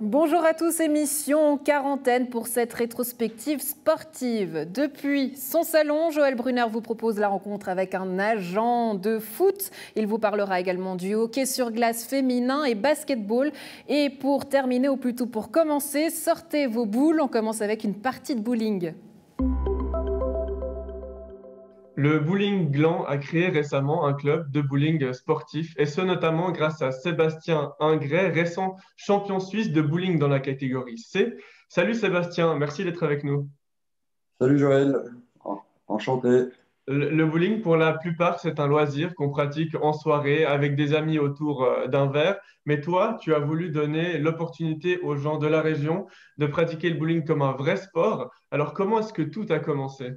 Bonjour à tous, émission quarantaine pour cette rétrospective sportive. Depuis son salon, Joël Brunner vous propose la rencontre avec un agent de foot. Il vous parlera également du hockey sur glace féminin et basketball. Et pour terminer, ou plutôt pour commencer, sortez vos boules. On commence avec une partie de bowling. Le Bowling Gland a créé récemment un club de bowling sportif, et ce notamment grâce à Sébastien Ingret, récent champion suisse de bowling dans la catégorie C. Salut Sébastien, merci d'être avec nous. Salut Joël, enchanté. Le bowling, pour la plupart, c'est un loisir qu'on pratique en soirée avec des amis autour d'un verre. Mais toi, tu as voulu donner l'opportunité aux gens de la région de pratiquer le bowling comme un vrai sport. Alors, comment est-ce que tout a commencé?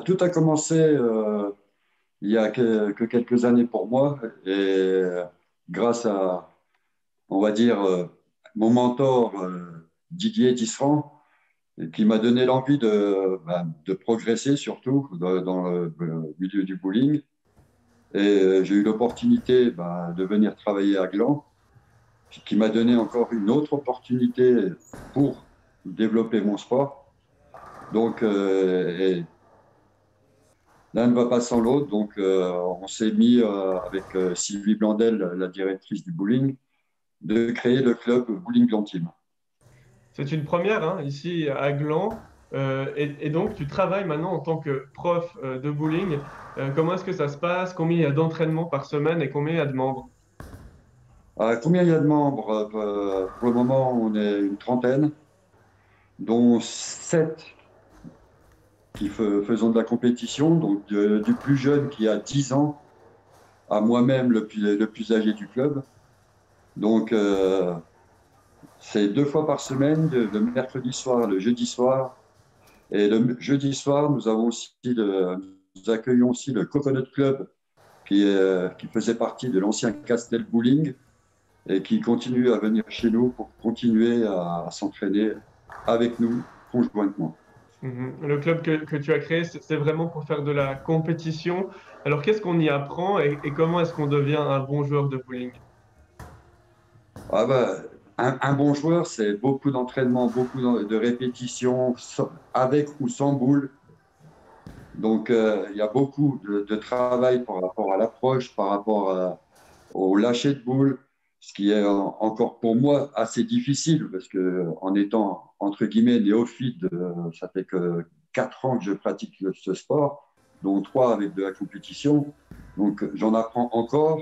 Tout a commencé il y a que quelques années pour moi et grâce à, on va dire, mon mentor Didier Tisserand qui m'a donné l'envie de progresser surtout dans le milieu du bowling. Et j'ai eu l'opportunité de venir travailler à Gland, qui m'a donné encore une autre opportunité pour développer mon sport. Donc, l'un ne va pas sans l'autre, donc on s'est mis avec Sylvie Blandel, la directrice du bowling, de créer le club Bowling Gland Team. C'est une première hein, ici à Gland. Et donc, tu travailles maintenant en tant que prof de bowling. Comment est-ce que ça se passe? Combien il y a d'entraînements par semaine et combien il y a de membres? Combien il y a de membres? Pour le moment, on est une trentaine, dont 7 qui faisons de la compétition, donc du plus jeune qui a 10 ans à moi-même le plus âgé du club. Donc, c'est 2 fois par semaine, le mercredi soir, le jeudi soir. Et le jeudi soir, nous accueillons aussi le Coconut Club qui faisait partie de l'ancien Castel Bowling et qui continue à venir chez nous pour continuer à s'entraîner avec nous conjointement. Le club que tu as créé, c'est vraiment pour faire de la compétition. Alors, qu'est-ce qu'on y apprend et comment est-ce qu'on devient un bon joueur de bowling? Ah bah, un bon joueur, c'est beaucoup d'entraînement, beaucoup de répétitions, avec ou sans boule. Donc, il y a beaucoup de travail par rapport à l'approche, par rapport au lâcher de boule, ce qui est encore pour moi assez difficile parce que en étant entre guillemets néophyte, ça fait que 4 ans que je pratique ce sport, dont 3 avec de la compétition. Donc, j'en apprends encore.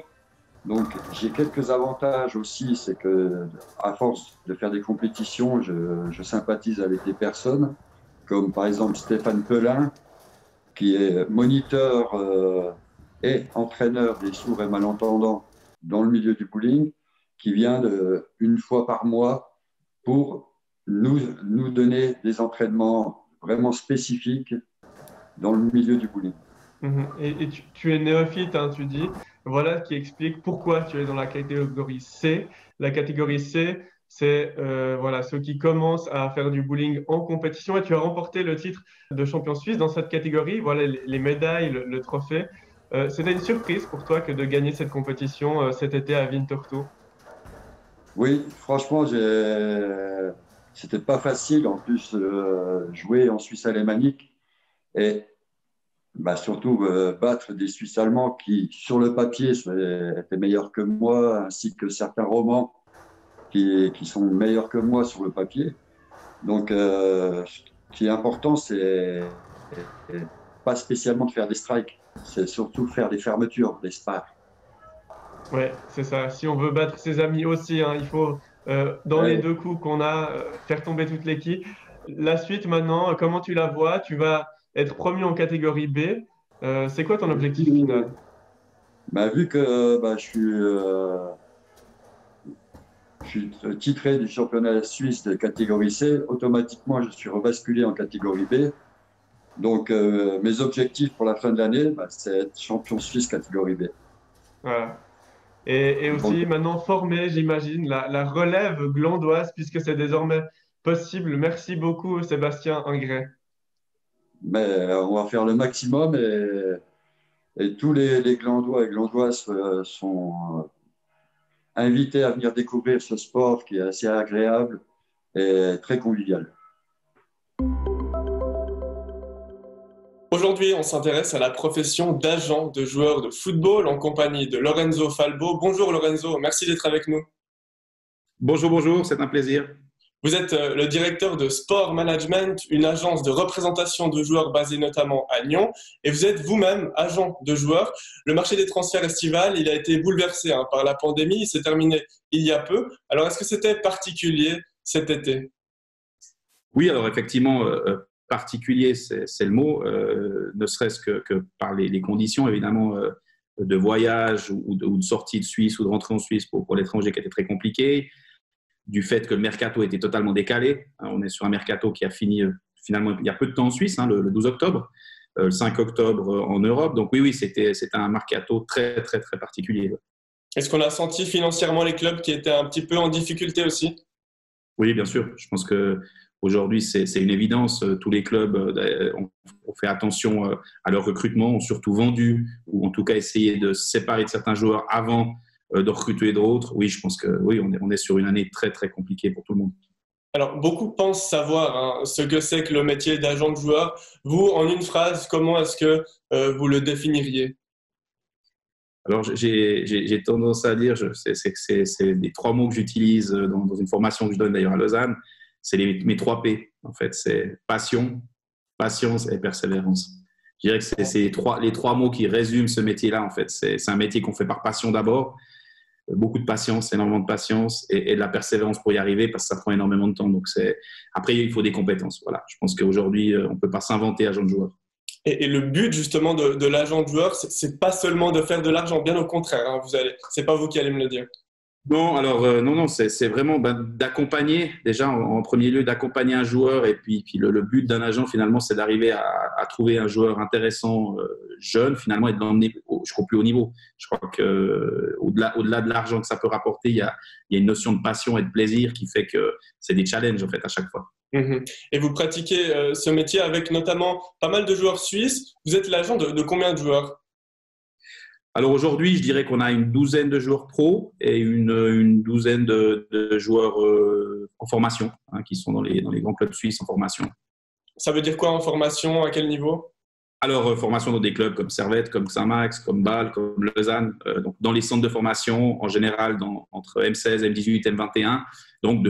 Donc, j'ai quelques avantages aussi, c'est que à force de faire des compétitions, je sympathise avec des personnes comme par exemple Stéphane Pelin, qui est moniteur et entraîneur des sourds et malentendants dans le milieu du bowling, qui vient une fois par mois pour nous donner des entraînements vraiment spécifiques dans le milieu du bowling. Et tu es néophyte, hein, tu dis. Voilà qui explique pourquoi tu es dans la catégorie C. La catégorie C, c'est voilà, ceux qui commencent à faire du bowling en compétition. Et tu as remporté le titre de champion suisse dans cette catégorie. Voilà les médailles, le trophée. C'était une surprise pour toi que de gagner cette compétition cet été à Winterthur. Oui, franchement, c'était pas facile. En plus, jouer en Suisse alémanique et surtout battre des Suisses allemands qui, sur le papier, étaient meilleurs que moi, ainsi que certains Romans qui sont meilleurs que moi sur le papier. Donc, ce qui est important, c'est pas spécialement de faire des strikes, c'est surtout faire des fermetures, des spars. Ouais, c'est ça. Si on veut battre ses amis aussi, hein, il faut, dans les Ouais. deux coups qu'on a, faire tomber toute l'équipe. La suite maintenant, comment tu la vois? Tu vas être promu en catégorie B. C'est quoi ton objectif final? Vu que je suis titré du championnat suisse de catégorie C, automatiquement, je suis rebasculé en catégorie B. Donc, mes objectifs pour la fin de l'année, c'est être champion suisse catégorie B. Voilà. Et Donc, aussi maintenant formé, j'imagine, la relève glandoise, puisque c'est désormais possible. Merci beaucoup, Sébastien Ingret. on va faire le maximum et tous les glandois et glandoises sont invités à venir découvrir ce sport qui est assez agréable et très convivial. Aujourd'hui, on s'intéresse à la profession d'agent de joueur de football en compagnie de Lorenzo Falbo. Bonjour Lorenzo, merci d'être avec nous. Bonjour, bonjour, c'est un plaisir. Vous êtes le directeur de Sport Management, une agence de représentation de joueurs basée notamment à Nyon, et vous êtes vous-même agent de joueurs. Le marché des transferts estival, il a été bouleversé par la pandémie, il s'est terminé il y a peu. Alors, est-ce que c'était particulier cet été? Oui, alors effectivement, particulier, c'est le mot, ne serait-ce que par les conditions, évidemment, de voyage ou de sortie de Suisse ou de rentrée en Suisse pour l'étranger qui était très compliqué, du fait que le mercato était totalement décalé. On est sur un mercato qui a fini finalement il y a peu de temps en Suisse, le 12 octobre, le 5 octobre en Europe. Donc oui, c'était un mercato très, très, très particulier. Est-ce qu'on a senti financièrement les clubs qui étaient un petit peu en difficulté aussi? Oui, bien sûr. Je pense qu'aujourd'hui, c'est une évidence. Tous les clubs ont fait attention à leur recrutement, ont surtout vendu ou en tout cas essayé de se séparer de certains joueurs avant de recruter d'autres. Oui, je pense que oui, on est sur une année très, très compliquée pour tout le monde. Alors, beaucoup pensent savoir ce que c'est que le métier d'agent de joueur. Vous, en une phrase, comment est-ce que vous le définiriez? Alors, j'ai tendance à dire, c'est les 3 mots que j'utilise dans une formation que je donne d'ailleurs à Lausanne, c'est mes 3 P. En fait, c'est passion, patience et persévérance. Je dirais que c'est les trois mots qui résument ce métier-là. En fait, c'est un métier qu'on fait par passion d'abord, beaucoup de patience, énormément de patience et de la persévérance pour y arriver parce que ça prend énormément de temps. Donc, après, il faut des compétences. Voilà. Je pense qu'aujourd'hui, on ne peut pas s'inventer agent de joueur. Et le but justement de l'agent de joueur, c'est pas seulement de faire de l'argent, bien au contraire. C'est pas vous qui allez me le dire. Non, alors non, c'est vraiment d'accompagner, déjà en premier lieu, d'accompagner un joueur et puis le but d'un agent finalement, c'est d'arriver à trouver un joueur intéressant, jeune finalement et de l'emmener jusqu'au plus haut niveau. Je crois qu'au-delà de l'argent que ça peut rapporter, il y a une notion de passion et de plaisir qui fait que c'est des challenges en fait à chaque fois. Et vous pratiquez ce métier avec notamment pas mal de joueurs suisses. Vous êtes l'agent de combien de joueurs? Alors aujourd'hui, je dirais qu'on a une douzaine de joueurs pros et une douzaine de joueurs en formation, qui sont dans les grands clubs suisses en formation. Ça veut dire quoi en formation? À quel niveau? Alors, formation dans des clubs comme Servette, comme Saint-Max, comme Bâle, comme Lausanne. Donc, dans les centres de formation, en général, entre M16, M18, M21. Donc,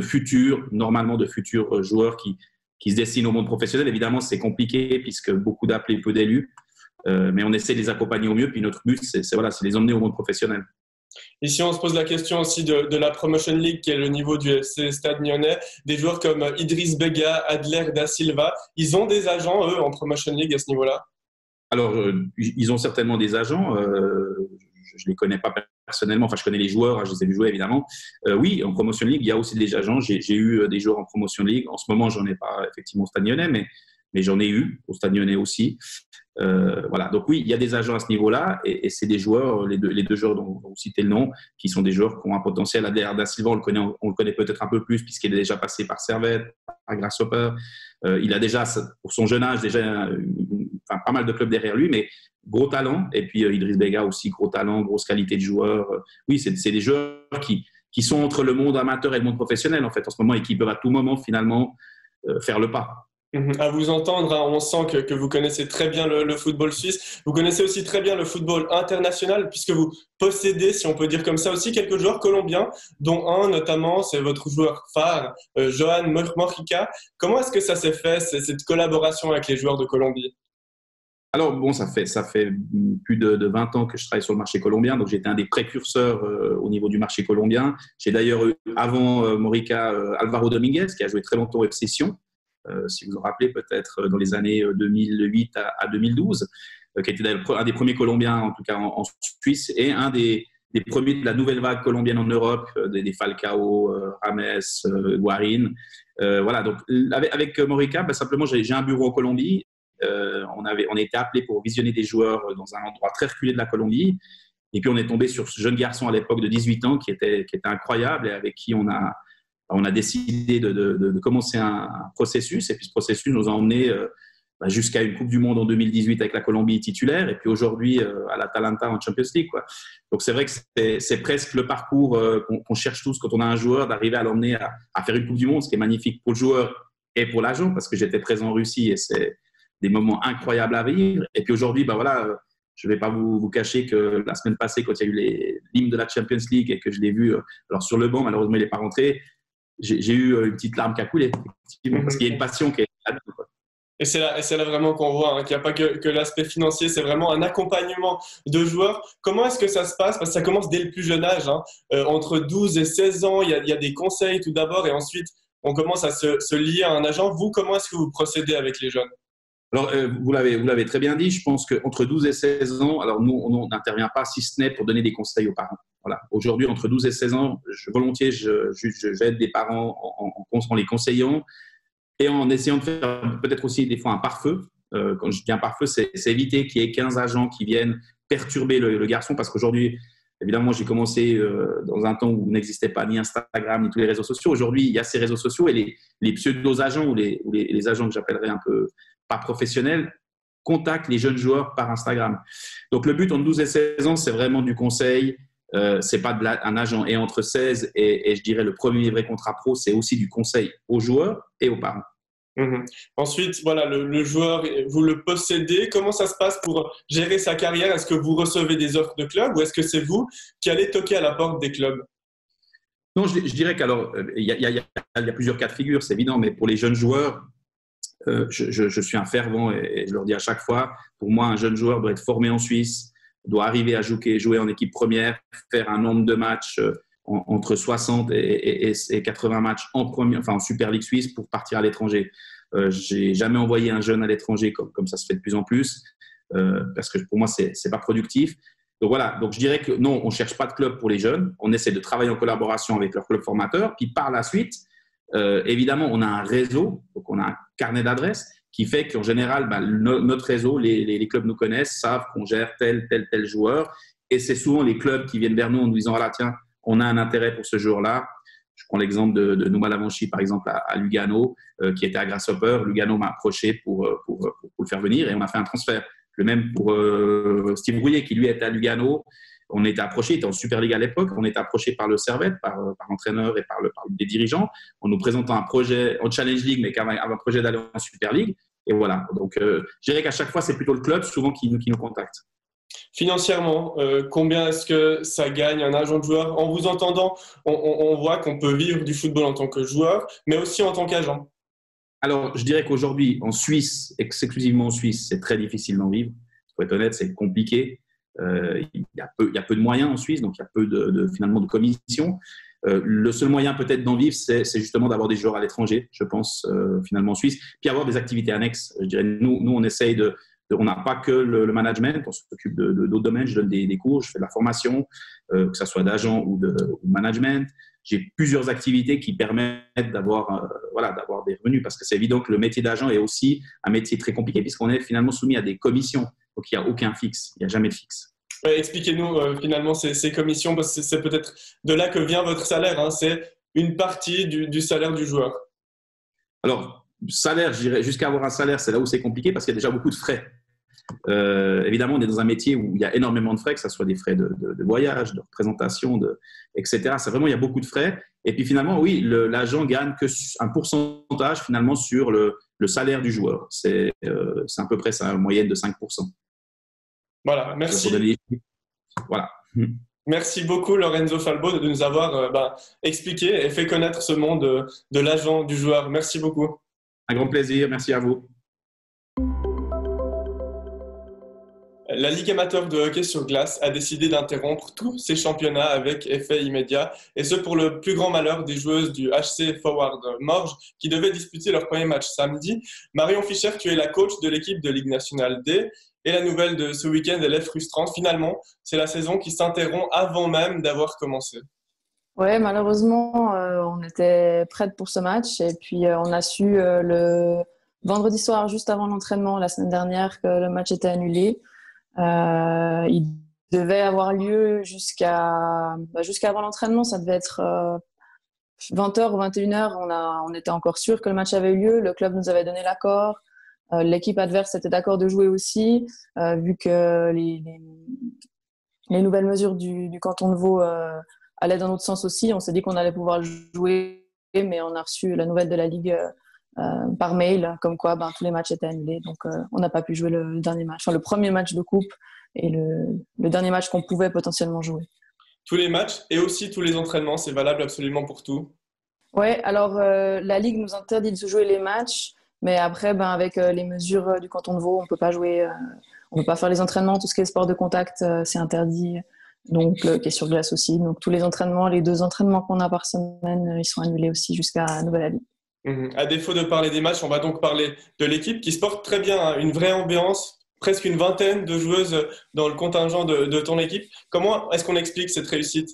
normalement de futurs joueurs qui se destinent au monde professionnel. Évidemment, c'est compliqué puisque beaucoup d'appelés, peu d'élus. Mais on essaie de les accompagner au mieux. Puis notre but, c'est les emmener au monde professionnel. Ici, on se pose la question aussi de la Promotion League, qui est le niveau du FC Stade Nyonnais. Des joueurs comme Idriss Bega, Adler da Silva, ils ont des agents, eux, en Promotion League à ce niveau-là? Alors, ils ont certainement des agents. Je ne les connais pas personnellement. Enfin, je connais les joueurs. Je les ai vus jouer, évidemment. Oui, en Promotion League, il y a aussi des agents. J'ai eu des joueurs en Promotion League. En ce moment, je n'en ai pas effectivement au Stade Nyonnais, mais j'en ai eu au Stade Nyonnais aussi. Voilà. Donc oui, il y a des agents à ce niveau-là et c'est des joueurs, les deux joueurs dont vous citez le nom, qui sont des joueurs qui ont un potentiel. Adler da Silva, on le connaît peut-être un peu plus puisqu'il est déjà passé par Servette, par Grasshopper. Il a déjà, pour son jeune âge, pas mal de clubs derrière lui, mais gros talent. Et puis Idriss Bega aussi, gros talent, grosse qualité de joueur. Oui, c'est des joueurs qui sont entre le monde amateur et le monde professionnel en fait en ce moment et qui peuvent à tout moment finalement faire le pas. À vous entendre, on sent que vous connaissez très bien le football suisse. Vous connaissez aussi très bien le football international puisque vous possédez, si on peut dire comme ça, aussi quelques joueurs colombiens, dont un notamment, c'est votre joueur phare, Johan Mojica. Comment est-ce que ça s'est fait, cette collaboration avec les joueurs de Colombie? Alors bon, ça fait plus de 20 ans que je travaille sur le marché colombien, donc j'étais un des précurseurs au niveau du marché colombien. J'ai d'ailleurs eu, avant Mojica, Alvaro Dominguez, qui a joué très longtemps au FC Sion. Si vous vous rappelez, peut-être dans les années 2008 à 2012, qui était un des premiers Colombiens, en tout cas en Suisse, et un des premiers de la nouvelle vague colombienne en Europe, des Falcao, Rames, Guarin. Voilà, donc avec Mojica, simplement, j'ai un bureau en Colombie. On était appelé pour visionner des joueurs dans un endroit très reculé de la Colombie. Et puis, on est tombé sur ce jeune garçon à l'époque de 18 ans qui était incroyable et avec qui on a décidé de commencer un processus. Et puis, ce processus nous a emmenés jusqu'à une Coupe du Monde en 2018 avec la Colombie titulaire, et puis aujourd'hui à l'Atalanta en Champions League, quoi. Donc c'est vrai que c'est presque le parcours qu'on cherche tous quand on a un joueur, d'arriver à l'emmener à faire une Coupe du Monde, ce qui est magnifique pour le joueur et pour l'agent, parce que j'étais présent en Russie et c'est des moments incroyables à vivre. Et puis aujourd'hui, je ne vais pas vous cacher que la semaine passée, quand il y a eu l'hymne de la Champions League et que je l'ai vu alors sur le banc, malheureusement il n'est pas rentré, j'ai eu une petite larme qui a coulé, effectivement, parce qu'il y a une passion qui est là-dedans, quoi. Et c'est là vraiment qu'on voit qu'il n'y a pas que l'aspect financier, c'est vraiment un accompagnement de joueurs. Comment est-ce que ça se passe? Parce que ça commence dès le plus jeune âge, hein. Entre 12 et 16 ans, il y a des conseils tout d'abord, et ensuite on commence à se lier à un agent. Vous, comment est-ce que vous procédez avec les jeunes? Alors, vous l'avez très bien dit, je pense qu'entre 12 et 16 ans, alors nous, on n'intervient pas si ce n'est pour donner des conseils aux parents. Voilà. Aujourd'hui, entre 12 et 16 ans, volontiers, j'aide des parents en les conseillant et en essayant de faire peut-être aussi des fois un pare-feu. Quand je dis un pare-feu, c'est éviter qu'il y ait 15 agents qui viennent perturber le garçon, parce qu'aujourd'hui, évidemment, j'ai commencé dans un temps où n'existait pas ni Instagram, ni tous les réseaux sociaux. Aujourd'hui, il y a ces réseaux sociaux et les pseudo-agents ou les agents que j'appellerais un peu pas professionnels contactent les jeunes joueurs par Instagram. Donc, le but entre 12 et 16 ans, c'est vraiment du conseil. C'est pas un agent. Et entre 16 et je dirais le premier vrai contrat pro, c'est aussi du conseil aux joueurs et aux parents. Ensuite, voilà, le joueur, vous le possédez. Comment ça se passe pour gérer sa carrière? Est-ce que vous recevez des offres de clubs ou est-ce que c'est vous qui allez toquer à la porte des clubs? Non, je dirais qu'alors, il y a plusieurs cas de figure, c'est évident, mais pour les jeunes joueurs, je suis un fervent et je leur dis à chaque fois, pour moi, un jeune joueur doit être formé en Suisse, doit arriver à jouer en équipe première, faire un nombre de matchs entre 60 et 80 matchs en Super League suisse pour partir à l'étranger. J'ai jamais envoyé un jeune à l'étranger comme ça se fait de plus en plus, parce que pour moi, c'est pas productif. Donc voilà, donc je dirais que non, on cherche pas de club pour les jeunes, on essaie de travailler en collaboration avec leur club formateur, puis par la suite, évidemment, on a un réseau, donc on a un carnet d'adresses qui fait qu'en général, notre réseau, les clubs nous connaissent, savent qu'on gère tel joueur, et c'est souvent les clubs qui viennent vers nous en nous disant, voilà, tiens, on a un intérêt pour ce joueur-là. Je prends l'exemple de Nouma Lavanchi, par exemple, à Lugano, qui était à Grasshopper. Lugano m'a approché pour le faire venir et on a fait un transfert. Le même pour Steve Brouillet, qui lui était à Lugano. On était approché, il était en Super League à l'époque, on était approché par le Servette, par l'entraîneur et par des dirigeants, en nous présentant un projet en Challenge League, mais avec un projet d'aller en Super League. Et voilà. Donc, je dirais qu'à chaque fois, c'est plutôt le club, souvent, qui nous contacte. Financièrement, combien est-ce que ça gagne un agent de joueur? En vous entendant, on voit qu'on peut vivre du football en tant que joueur, mais aussi en tant qu'agent. Alors, je dirais qu'aujourd'hui, en Suisse, exclusivement en Suisse, c'est très difficile d'en vivre. Pour être honnête, c'est compliqué. Il y a peu de moyens en Suisse, donc il y a peu finalement de commissions. Le seul moyen peut-être d'en vivre, c'est justement d'avoir des joueurs à l'étranger, je pense, finalement en Suisse, puis avoir des activités annexes. Je dirais, nous on essaye on n'a pas que le management, on s'occupe d'autres domaines. Je donne des cours, je fais de la formation, que ce soit d'agent ou de management. J'ai plusieurs activités qui permettent d'avoir des revenus, parce que c'est évident que le métier d'agent est aussi un métier très compliqué puisqu'on est finalement soumis à des commissions. Donc, il n'y a aucun fixe, il n'y a jamais de fixe. Expliquez-nous finalement ces commissions, parce que c'est peut-être de là que vient votre salaire, hein. C'est une partie du salaire du joueur. Alors, salaire, je dirais, jusqu'à avoir un salaire, c'est là où c'est compliqué parce qu'il y a déjà beaucoup de frais. Évidemment, on est dans un métier où il y a énormément de frais, que ce soit des frais de voyage, de représentation, etc. C'est vraiment, il y a beaucoup de frais. Et puis finalement, oui, l'agent gagne qu'un pourcentage finalement sur le salaire du joueur. C'est à peu près ça, une moyenne de 5%. Voilà, merci. Voilà. Merci beaucoup Lorenzo Falbo de nous avoir expliqué et fait connaître ce monde de l'agent du joueur. Merci beaucoup. Un grand plaisir, merci à vous. La Ligue amateur de hockey sur glace a décidé d'interrompre tous ses championnats avec effet immédiat, et ce pour le plus grand malheur des joueuses du HC Forward Morges qui devaient disputer leur premier match samedi. Marion Fischer, tu es la coach de l'équipe de Ligue nationale D, et la nouvelle de ce week-end, elle est frustrante. Finalement, c'est la saison qui s'interrompt avant même d'avoir commencé. Ouais, malheureusement, on était prête pour ce match, et puis on a su le vendredi soir, juste avant l'entraînement, la semaine dernière, que le match était annulé. Il devait avoir lieu jusqu'avant l'entraînement, ça devait être 20h ou 21h. On était encore sûr que le match avait eu lieu, le club nous avait donné l'accord. L'équipe adverse était d'accord de jouer aussi, vu que les nouvelles mesures du canton de Vaud allaient dans notre sens aussi. On s'est dit qu'on allait pouvoir jouer, mais on a reçu la nouvelle de la Ligue par mail, comme quoi tous les matchs étaient annulés. Donc, on n'a pas pu jouer le dernier match, enfin, le premier match de coupe et le dernier match qu'on pouvait potentiellement jouer. Tous les matchs et aussi tous les entraînements, c'est valable absolument pour tout? Ouais, alors la Ligue nous interdit de jouer les matchs, mais après, avec les mesures du canton de Vaud, on peut pas jouer, on peut pas faire les entraînements, tout ce qui est sport de contact, c'est interdit. Donc, qui est sur glace aussi. Donc, tous les entraînements, les 2 entraînements qu'on a par semaine, ils sont annulés aussi jusqu'à nouvel avis. À défaut de parler des matchs, on va donc parler de l'équipe qui se porte très bien, hein, une vraie ambiance, presque une vingtaine de joueuses dans le contingent de ton équipe. Comment est-ce qu'on explique cette réussite?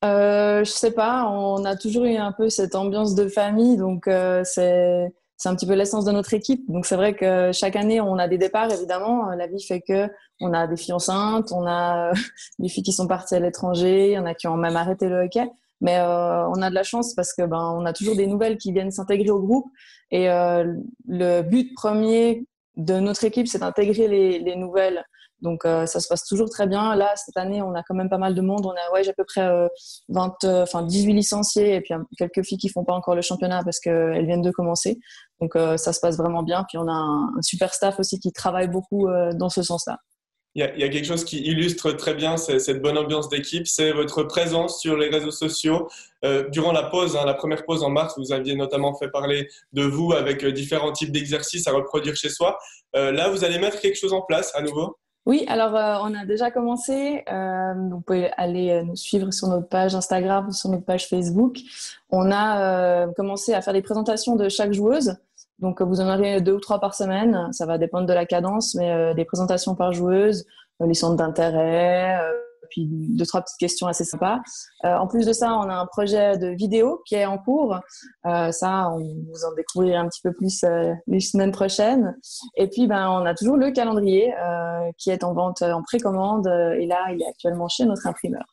Je sais pas, on a toujours eu un peu cette ambiance de famille, donc c'est un petit peu l'essence de notre équipe. Donc c'est vrai que chaque année on a des départs, évidemment. La vie fait que on a des filles enceintes, on a des filles qui sont parties à l'étranger, il y en a qui ont même arrêté le hockey. Mais on a de la chance parce que on a toujours des nouvelles qui viennent s'intégrer au groupe. Et le but premier de notre équipe, c'est d'intégrer les nouvelles. Donc, ça se passe toujours très bien. Là, cette année, on a quand même pas mal de monde. On a, j'ai à peu près 18 licenciés et puis quelques filles qui font pas encore le championnat parce qu'elles viennent de commencer. Donc, ça se passe vraiment bien. Puis, on a un super staff aussi qui travaille beaucoup dans ce sens-là. Il y a quelque chose qui illustre très bien cette bonne ambiance d'équipe, c'est votre présence sur les réseaux sociaux. Durant la pause, la première pause en mars, vous aviez notamment fait parler de vous avec différents types d'exercices à reproduire chez soi. Là, vous allez mettre quelque chose en place à nouveau? Oui, alors on a déjà commencé. Vous pouvez aller nous suivre sur notre page Instagram, sur notre page Facebook. On a commencé à faire des présentations de chaque joueuse. Donc, vous en aurez 2 ou 3 par semaine. Ça va dépendre de la cadence, mais des présentations par joueuse, les centres d'intérêt, puis 2, 3 petites questions assez sympas. En plus de ça, on a un projet de vidéo qui est en cours. Ça, on vous en découvrirez un petit peu plus les semaines prochaines. Et puis, on a toujours le calendrier qui est en vente en précommande. Et là, il est actuellement chez notre imprimeur.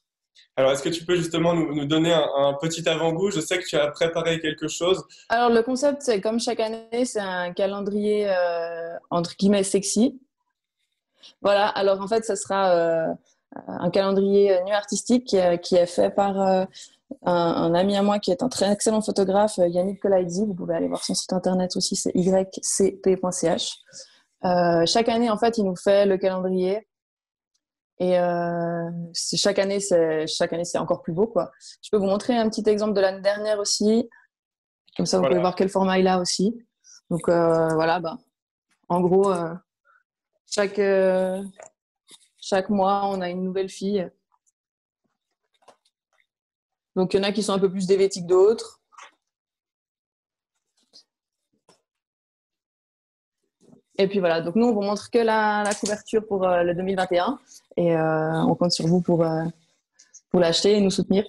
Alors, est-ce que tu peux justement nous donner un petit avant-goût? Je sais que tu as préparé quelque chose. Alors, le concept, c'est comme chaque année, c'est un calendrier entre guillemets sexy. Voilà, alors en fait, ça sera un calendrier nu artistique qui est fait par un ami à moi qui est un très excellent photographe, Yannick Kolaidzi. Vous pouvez aller voir son site internet aussi, c'est ycp.ch. Chaque année, en fait, il nous fait le calendrier. Et chaque année, c'est encore plus beau, quoi. Je peux vous montrer un petit exemple de l'année dernière aussi. Comme ça, vous pouvez voir quel format il a aussi. Donc, voilà, en gros, chaque mois, on a une nouvelle fille. Donc, il y en a qui sont un peu plus dévêtis que d'autres. Et puis voilà, donc nous, on vous montre que la couverture pour le 2021 et on compte sur vous pour l'acheter et nous soutenir.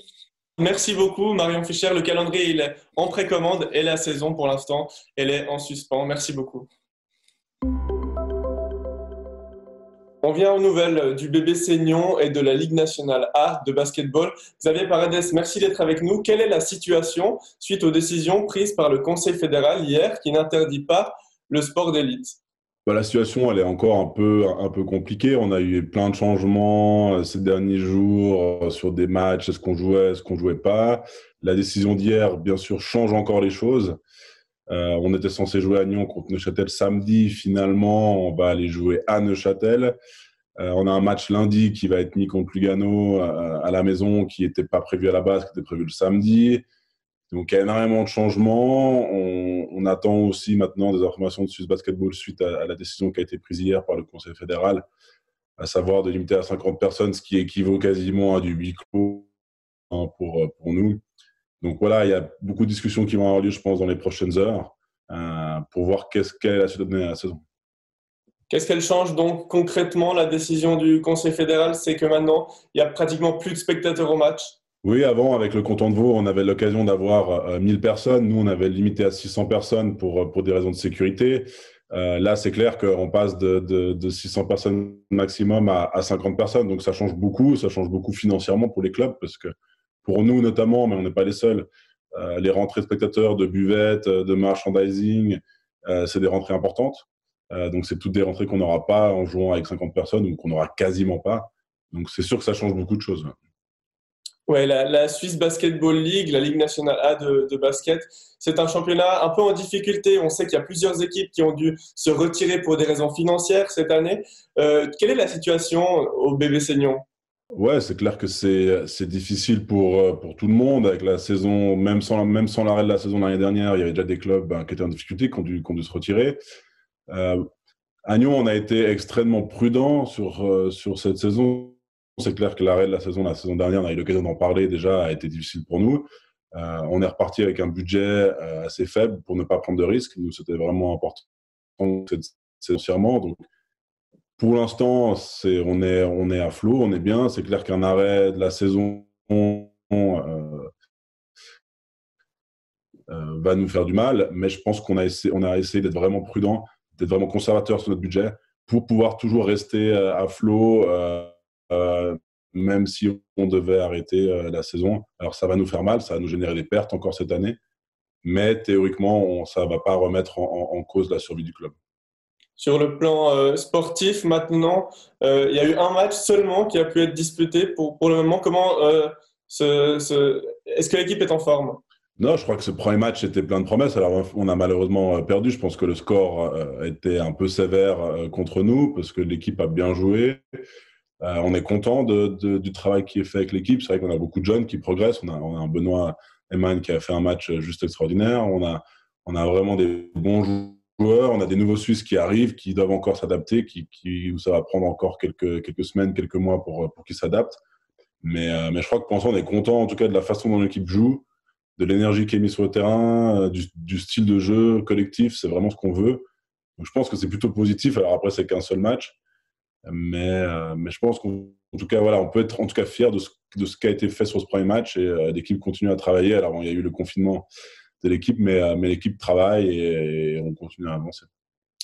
Merci beaucoup, Marion Fischer. Le calendrier, il est en précommande et la saison, pour l'instant, elle est en suspens. Merci beaucoup. On vient aux nouvelles du BBC Nyon et de la Ligue nationale A de basketball. Xavier Paredes, merci d'être avec nous. Quelle est la situation suite aux décisions prises par le Conseil fédéral hier qui n'interdit pas le sport d'élite? La situation, elle est encore un peu compliquée. On a eu plein de changements ces derniers jours sur des matchs, est-ce qu'on jouait pas. La décision d'hier, bien sûr, change encore les choses. On était censé jouer à Nyon contre Neuchâtel samedi. Finalement, on va aller jouer à Neuchâtel. On a un match lundi qui va être mis contre Lugano à la maison, qui n'était pas prévu à la base, qui était prévu le samedi. Donc, il y a énormément de changements. On attend aussi maintenant des informations de Swiss Basketball suite à la décision qui a été prise hier par le Conseil fédéral, à savoir de limiter à 50 personnes, ce qui équivaut quasiment à du huis clos pour nous. Donc voilà, il y a beaucoup de discussions qui vont avoir lieu, je pense, dans les prochaines heures pour voir quelle est la suite de la saison. Qu'est-ce qu'elle change donc concrètement, la décision du Conseil fédéral? C'est que maintenant, il n'y a pratiquement plus de spectateurs au match. Oui, avant, avec le canton de Vaud, on avait l'occasion d'avoir 1000 personnes. Nous, on avait limité à 600 personnes pour des raisons de sécurité. Là, c'est clair qu'on passe de 600 personnes maximum à 50 personnes. Donc, ça change beaucoup. Ça change beaucoup financièrement pour les clubs parce que pour nous, notamment, mais on n'est pas les seuls, les rentrées de spectateurs, de buvettes, de merchandising, c'est des rentrées importantes. Donc, c'est toutes des rentrées qu'on n'aura pas en jouant avec 50 personnes ou qu'on n'aura quasiment pas. Donc, c'est sûr que ça change beaucoup de choses. Ouais, la Swiss Basketball League, la Ligue nationale A de basket, c'est un championnat un peu en difficulté. On sait qu'il y a plusieurs équipes qui ont dû se retirer pour des raisons financières cette année. Quelle est la situation au bébé Seignon? Ouais, c'est clair que c'est difficile pour tout le monde. Avec la saison, même sans l'arrêt de la saison l'année dernière, il y avait déjà des clubs qui étaient en difficulté, qui ont dû se retirer. À Nyon, on a été extrêmement prudent sur cette saison. C'est clair que l'arrêt de la saison dernière, on a eu l'occasion d'en parler déjà, a été difficile pour nous. On est reparti avec un budget assez faible pour ne pas prendre de risques. Nous, c'était vraiment important financièrement. Donc, pour l'instant, on est à flot, on est bien. C'est clair qu'un arrêt de la saison va nous faire du mal, mais je pense qu'on a essayé d'être vraiment prudent, d'être vraiment conservateur sur notre budget pour pouvoir toujours rester à flot, même si on devait arrêter la saison. Alors ça va nous faire mal, ça va nous générer des pertes encore cette année, mais théoriquement, ça ne va pas remettre en cause la survie du club. Sur le plan sportif, maintenant, il y a eu un match seulement qui a pu être disputé pour le moment. Est-ce que l'équipe est en forme? Non, je crois que ce premier match était plein de promesses. Alors, on a malheureusement perdu. Je pense que le score était un peu sévère contre nous parce que l'équipe a bien joué. On est content du travail qui est fait avec l'équipe. C'est vrai qu'on a beaucoup de jeunes qui progressent. On a un Benoît Eman qui a fait un match juste extraordinaire. On a vraiment des bons joueurs. On a des nouveaux Suisses qui arrivent, qui doivent encore s'adapter, où ça va prendre encore quelques semaines, quelques mois pour qu'ils s'adaptent. Mais je crois que pour l'instant, on est content en tout cas de la façon dont l'équipe joue, de l'énergie qui est mise sur le terrain, du style de jeu collectif, c'est vraiment ce qu'on veut. Donc, je pense que c'est plutôt positif. Alors après, c'est qu'un seul match. Mais je pense qu'en tout cas, voilà, on peut être en tout cas fier de ce qui a été fait sur ce premier match et l'équipe continue à travailler. Alors, il y a eu le confinement de l'équipe, mais l'équipe travaille et on continue à avancer.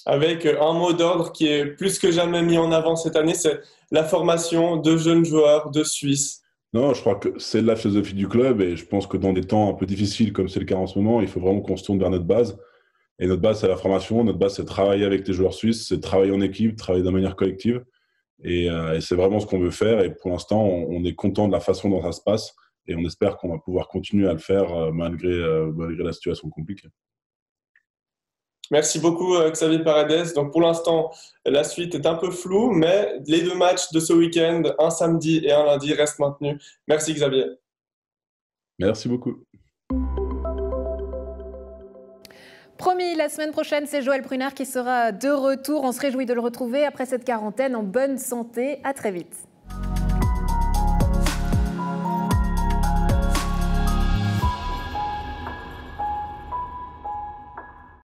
Avec un mot d'ordre qui est plus que jamais mis en avant cette année, c'est la formation de jeunes joueurs de Suisse. Non, je crois que c'est la philosophie du club et je pense que dans des temps un peu difficiles comme c'est le cas en ce moment, il faut vraiment qu'on se tourne vers notre base. Et notre base, c'est la formation. Notre base, c'est travailler avec les joueurs suisses, c'est travailler en équipe, travailler de manière collective. Et c'est vraiment ce qu'on veut faire. Et pour l'instant, on est content de la façon dont ça se passe. Et on espère qu'on va pouvoir continuer à le faire malgré la situation compliquée. Merci beaucoup, Xavier Paredes. Donc, pour l'instant, la suite est un peu floue, mais les deux matchs de ce week-end, un samedi et un lundi, restent maintenus. Merci, Xavier. Merci beaucoup. Promis, la semaine prochaine, c'est Joël Brunner qui sera de retour. On se réjouit de le retrouver après cette quarantaine en bonne santé. À très vite.